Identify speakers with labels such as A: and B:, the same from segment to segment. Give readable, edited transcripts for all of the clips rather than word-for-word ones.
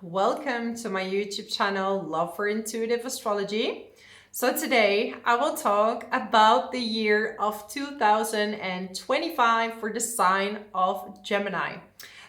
A: welcome to my YouTube channel, Love for Intuitive Astrology. So today I will talk about the year of 2025 for the sign of Gemini.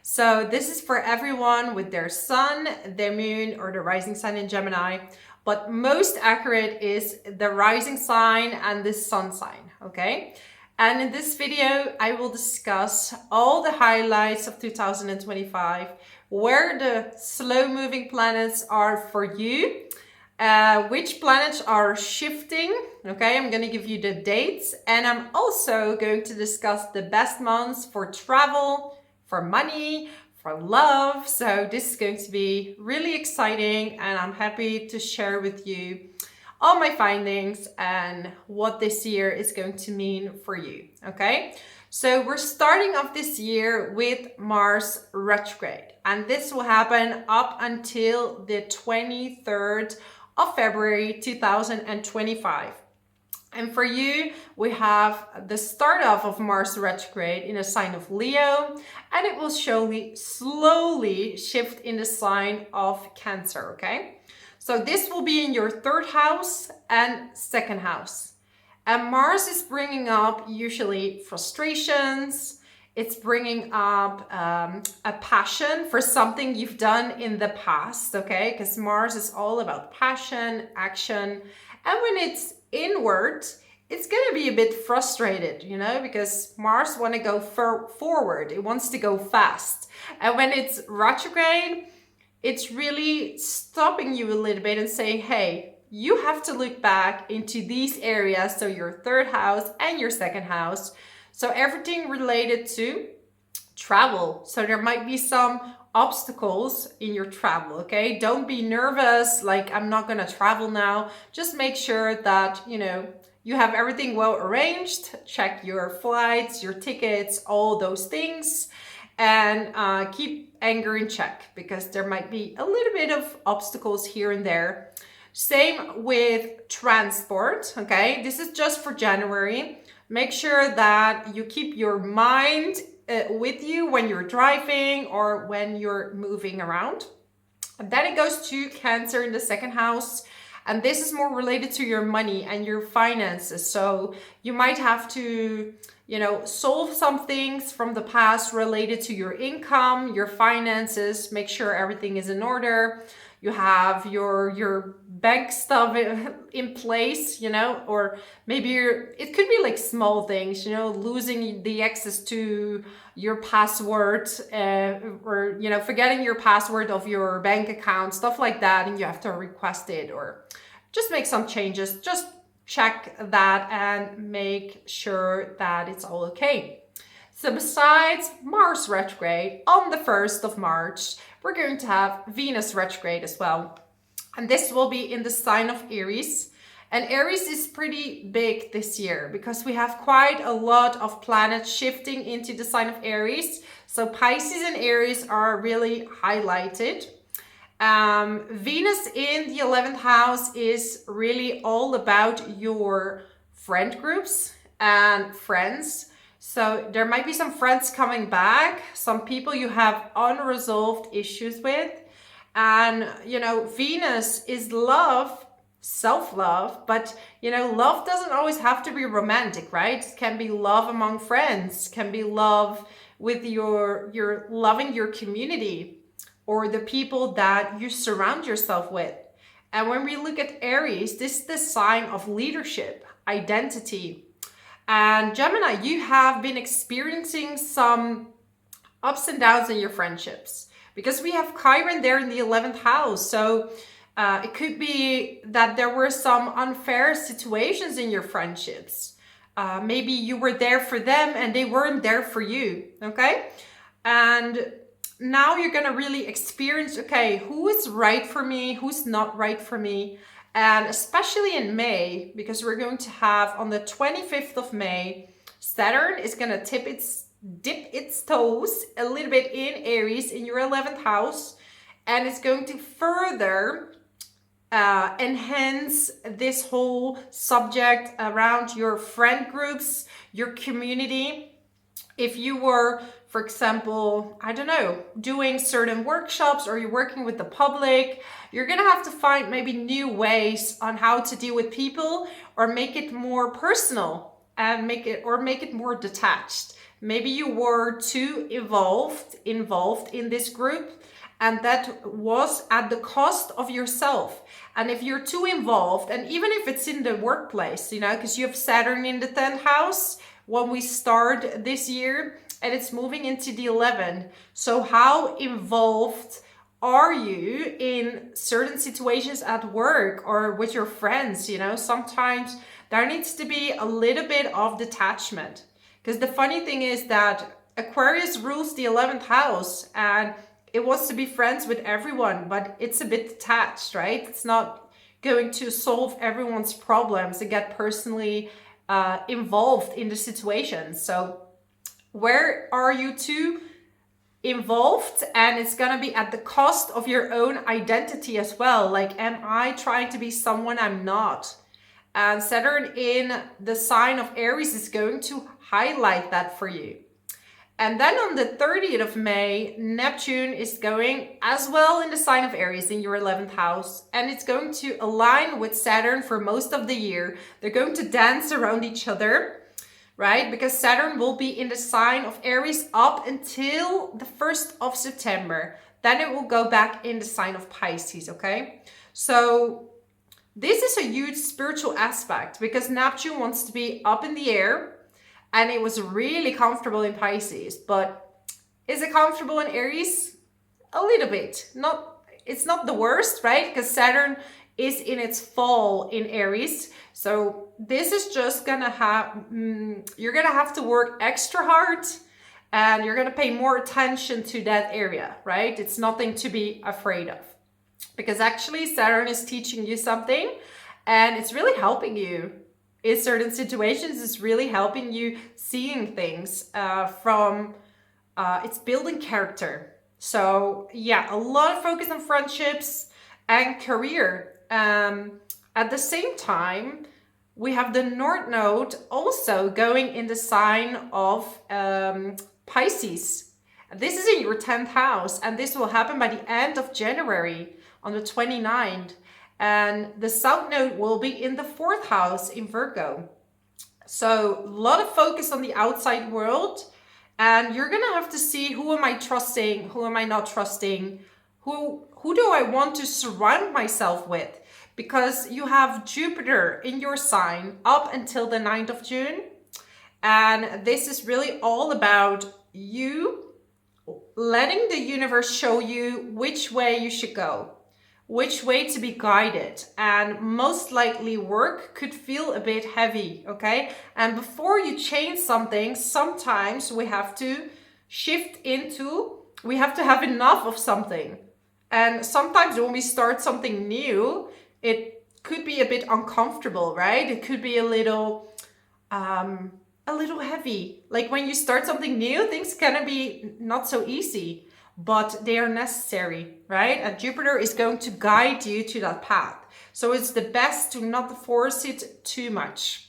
A: So this is for everyone with their sun, their moon, or the rising sign in Gemini. But most accurate is the rising sign and the sun sign, okay? And in this video, I will discuss all the highlights of 2025, where the slow-moving planets are for you, which planets are shifting, okay? I'm going to give you the dates, and I'm also going to discuss the best months for travel, for money, for love. So this is going to be really exciting, and I'm happy to share with you all my findings and what this year is going to mean for you, okay? So we're starting off this year with Mars retrograde, and this will happen up until the 23rd of February 2025. And for you, we have the start off of Mars retrograde in a sign of Leo, and it will slowly shift in the sign of Cancer, okay? So this will be in your third house and second house. And Mars is bringing up usually frustrations. It's bringing up a passion for something you've done in the past, okay? Because Mars is all about passion, action. And when it's inward, it's going to be a bit frustrated, you know, because Mars wants to go forward. It wants to go fast. And when it's retrograde, it's really stopping you a little bit and saying, hey, you have to look back into these areas. So your third house and your second house. So everything related to travel. So there might be some obstacles in your travel, okay? Don't be nervous, like I'm not gonna travel now. Just make sure that, you know, you have everything well arranged. Check your flights, your tickets, all those things. And keep anger in check, because there might be a little bit of obstacles here and there. Same with transport, okay? This is just for January. Make sure that you keep your mind with you when you're driving or when you're moving around. And then it goes to Cancer in the second house. And this is more related to your money and your finances. So you might have to, you know, solve some things from the past related to your income, your finances, make sure everything is in order. You have your bank stuff in place, you know, or maybe it could be like small things, you know, losing the access to your password or, you know, forgetting your password of your bank account, stuff like that. And you have to request it or just make some changes. Just check that and make sure that it's all okay. So besides Mars retrograde on the 1st of March, we're going to have Venus retrograde as well. And this will be in the sign of Aries. And Aries is pretty big this year because we have quite a lot of planets shifting into the sign of Aries. So Pisces and Aries are really highlighted. Venus in the 11th house is really all about your friend groups and friends. So there might be some friends coming back, some people you have unresolved issues with. And, you know, Venus is love, self-love, but, you know, love doesn't always have to be romantic, right? It can be love among friends, can be love with your loving your community or the people that you surround yourself with. And when we look at Aries, this is the sign of leadership, identity. And Gemini, you have been experiencing some ups and downs in your friendships because we have Chiron there in the 11th house. So it could be that there were some unfair situations in your friendships. Maybe you were there for them and they weren't there for you, okay? And now you're gonna really experience, okay, who is right for me, who's not right for me. And especially in May, because we're going to have on the 25th of May, Saturn is going to dip its toes a little bit in Aries in your 11th house. And it's going to further enhance this whole subject around your friend groups, your community. if you were, for example, I don't know, doing certain workshops or you're working with the public, you're gonna have to find maybe new ways on how to deal with people or make it more personal and make it more detached. Maybe you were too involved in this group, and that was at the cost of yourself. And if you're too involved, and even if it's in the workplace, you know, because you have Saturn in the 10th house when we start this year, and it's moving into the 11th. So how involved are you in certain situations at work or with your friends? You know, sometimes there needs to be a little bit of detachment. Because the funny thing is that Aquarius rules the 11th house and it wants to be friends with everyone, but it's a bit detached, right? It's not going to solve everyone's problems and get personally involved in the situation. So where are you too involved? And it's going to be at the cost of your own identity as well. Like, am I trying to be someone I'm not? And Saturn in the sign of Aries is going to highlight that for you. And then on the 30th of May, Neptune is going as well in the sign of Aries in your 11th house. And it's going to align with Saturn for most of the year. They're going to dance around each other, right? Because Saturn will be in the sign of Aries up until the 1st of September. Then it will go back in the sign of Pisces, okay? So this is a huge spiritual aspect because Neptune wants to be up in the air. And it was really comfortable in Pisces, but is it comfortable in Aries? A little bit. It's not the worst, right? Because Saturn is in its fall in Aries. So this is just gonna have, you're gonna have to work extra hard and you're gonna pay more attention to that area, right? It's nothing to be afraid of. Because actually Saturn is teaching you something and it's really helping you. In certain situations, it's really helping you seeing things it's building character. So yeah, a lot of focus on friendships and career. At the same time, we have the North Node also going in the sign of Pisces. This is in your 10th house, and this will happen by the end of January on the 29th. And the South Node will be in the 4th house in Virgo. So a lot of focus on the outside world. And you're going to have to see, who am I trusting? Who am I not trusting? Who do I want to surround myself with? Because you have Jupiter in your sign up until the 9th of June. And this is really all about you letting the universe show you which way you should go. Which way to be guided, and most likely work could feel a bit heavy, okay? And before you change something, sometimes we have to we have to have enough of something. And sometimes when we start something new, it could be a bit uncomfortable, right? It could be a little heavy. Like when you start something new, things can be not so easy. But they are necessary, right? And Jupiter is going to guide you to that path. So it's the best to not force it too much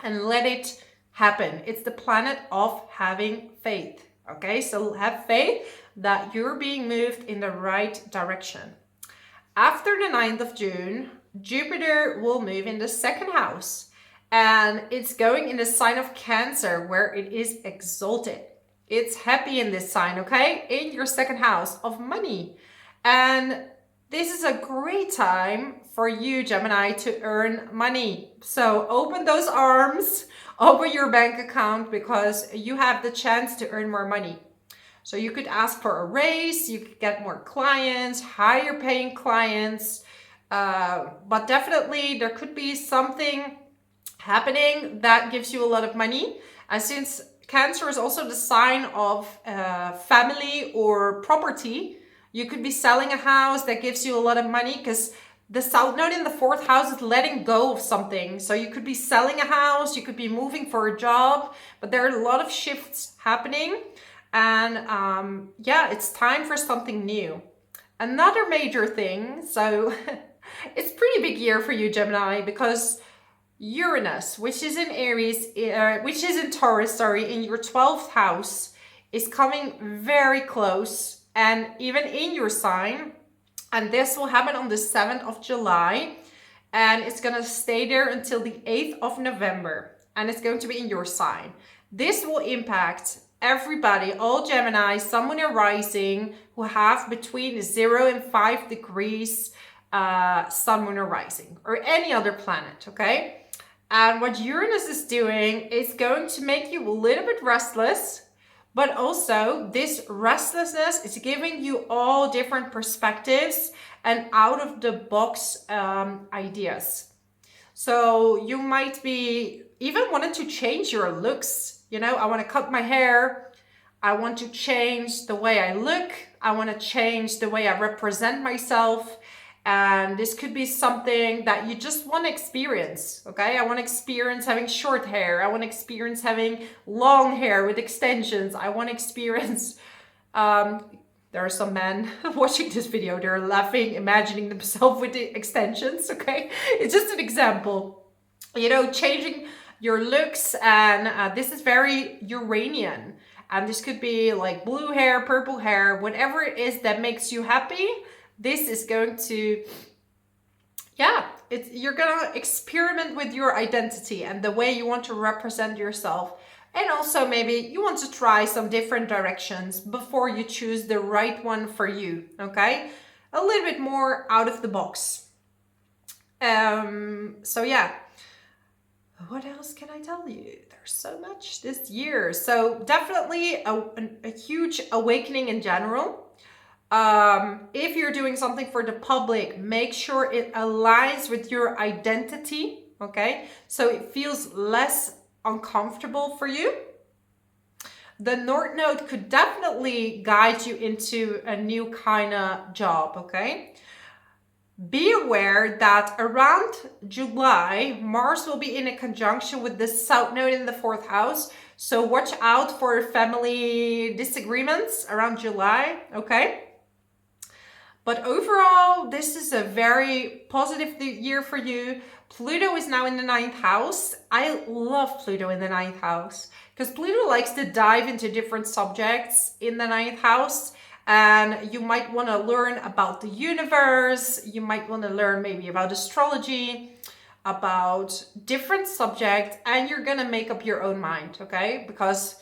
A: and let it happen. It's the planet of having faith, okay? So have faith that you're being moved in the right direction. After the 9th of June, Jupiter will move in the 2nd house. And it's going in the sign of Cancer, where it is exalted. It's happy in this sign, okay? In your 2nd house of money. And this is a great time for you, Gemini, to earn money. So open those arms, open your bank account, because you have the chance to earn more money. So you could ask for a raise, you could get more clients, higher paying clients. But definitely there could be something happening that gives you a lot of money. And since Cancer is also the sign of family or property, you could be selling a house that gives you a lot of money, because the South Node in the 4th house is letting go of something. So you could be selling a house, you could be moving for a job, but there are a lot of shifts happening. And yeah, it's time for something new. Another major thing, so it's pretty big year for you, Gemini, because Uranus, which is in Aries, which is in Taurus, sorry, in your 12th house, is coming very close and even in your sign. And this will happen on the 7th of July. And it's going to stay there until the 8th of November. And it's going to be in your sign. This will impact everybody, all Gemini, Sun, Moon, and Rising, who have between 0 and 5 degrees Sun, Moon, or Rising, or any other planet, okay? And what Uranus is doing is going to make you a little bit restless, but also this restlessness is giving you all different perspectives and out of the box ideas. So you might be even wanting to change your looks. You know, I want to cut my hair. I want to change the way I look. I want to change the way I represent myself. And this could be something that you just want to experience, okay? I want to experience having short hair. I want to experience having long hair with extensions. I want to experience... there are some men watching this video. They're laughing, imagining themselves with the extensions, okay? It's just an example. You know, changing your looks, and this is very Uranian. And this could be like blue hair, purple hair, whatever it is that makes you happy. This is going to, you're gonna experiment with your identity and the way you want to represent yourself. And also maybe you want to try some different directions before you choose the right one for you, okay? A little bit more out of the box. So yeah, what else can I tell you? There's so much this year. So definitely a huge awakening in general. If you're doing something for the public, make sure it aligns with your identity, okay? So it feels less uncomfortable for you. The North Node could definitely guide you into a new kind of job, okay? Be aware that around July, Mars will be in a conjunction with the South Node in the 4th house. So watch out for family disagreements around July, okay? But overall, this is a very positive year for you. Pluto is now in the 9th house. I love Pluto in the 9th house because Pluto likes to dive into different subjects in the 9th house. And you might want to learn about the universe. You might want to learn maybe about astrology, about different subjects, and you're going to make up your own mind, okay? Because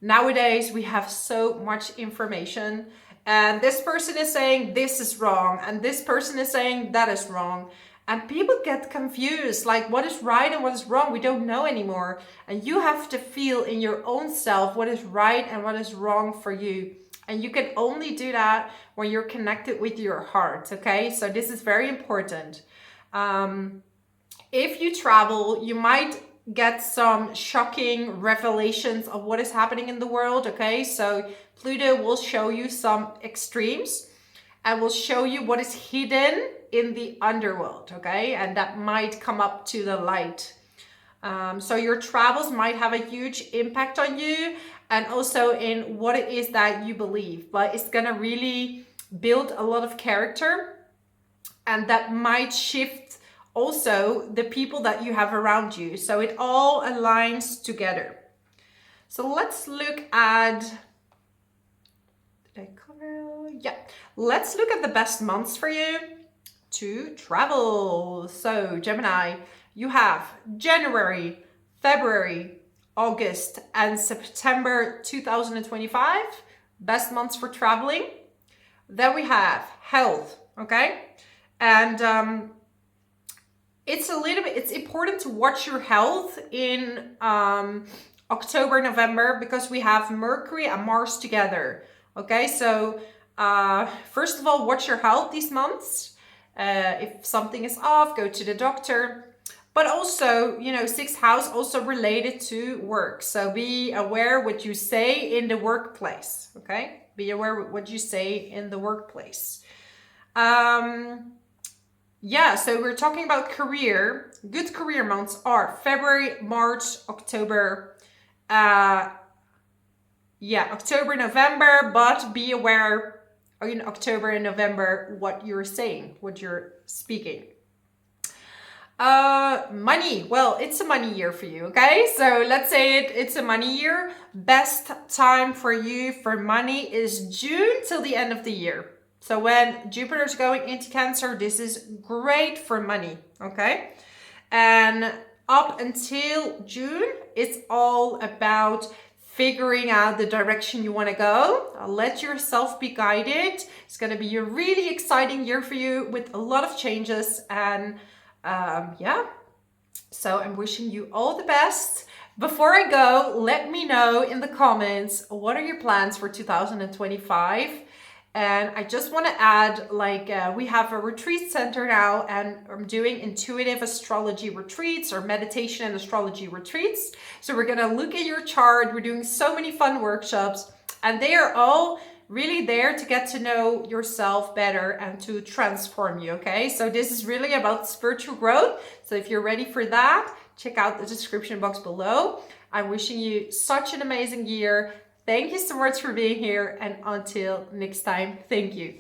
A: nowadays we have so much information. And this person is saying this is wrong, and this person is saying that is wrong. And people get confused, like what is right and what is wrong. We don't know anymore. And you have to feel in your own self what is right and what is wrong for you. And you can only do that when you're connected with your heart, okay? So this is very important. If you travel, you might get some shocking revelations of what is happening in the world, okay? So Pluto will show you some extremes and will show you what is hidden in the underworld, okay? And that might come up to the light. So your travels might have a huge impact on you and also in what it is that you believe, but it's gonna really build a lot of character, and that might shift also the people that you have around you. So it all aligns together. So let's look at, did I cover? Yeah, let's look at the best months for you to travel. So Gemini, you have January, February, August, and September 2025, best months for traveling. Then we have health, okay? And it's important to watch your health in October, November, because we have Mercury and Mars together, okay? So first of all, watch your health these months. If something is off, go to the doctor. But also, you know, 6th house also related to work. So be aware what you say in the workplace, okay? Be aware what you say in the workplace. Yeah, so we're talking about career. Good career months are February, March, October. October, November, but be aware in October and November what you're saying, what you're speaking. Money. Well, it's a money year for you, okay? So let's say it's a money year. Best time for you for money is June till the end of the year. So when Jupiter's going into Cancer, this is great for money, okay? And up until June, it's all about figuring out the direction you want to go. Let yourself be guided. It's going to be a really exciting year for you with a lot of changes. And yeah, so I'm wishing you all the best. Before I go, let me know in the comments, what are your plans for 2025? And I just want to add, we have a retreat center now, and I'm doing intuitive astrology retreats or meditation and astrology retreats. So we're going to look at your chart. We're doing so many fun workshops, and they are all really there to get to know yourself better and to transform you, okay? So this is really about spiritual growth. So if you're ready for that, check out the description box below. I'm wishing you such an amazing year. Thank you so much for being here, and until next time, thank you.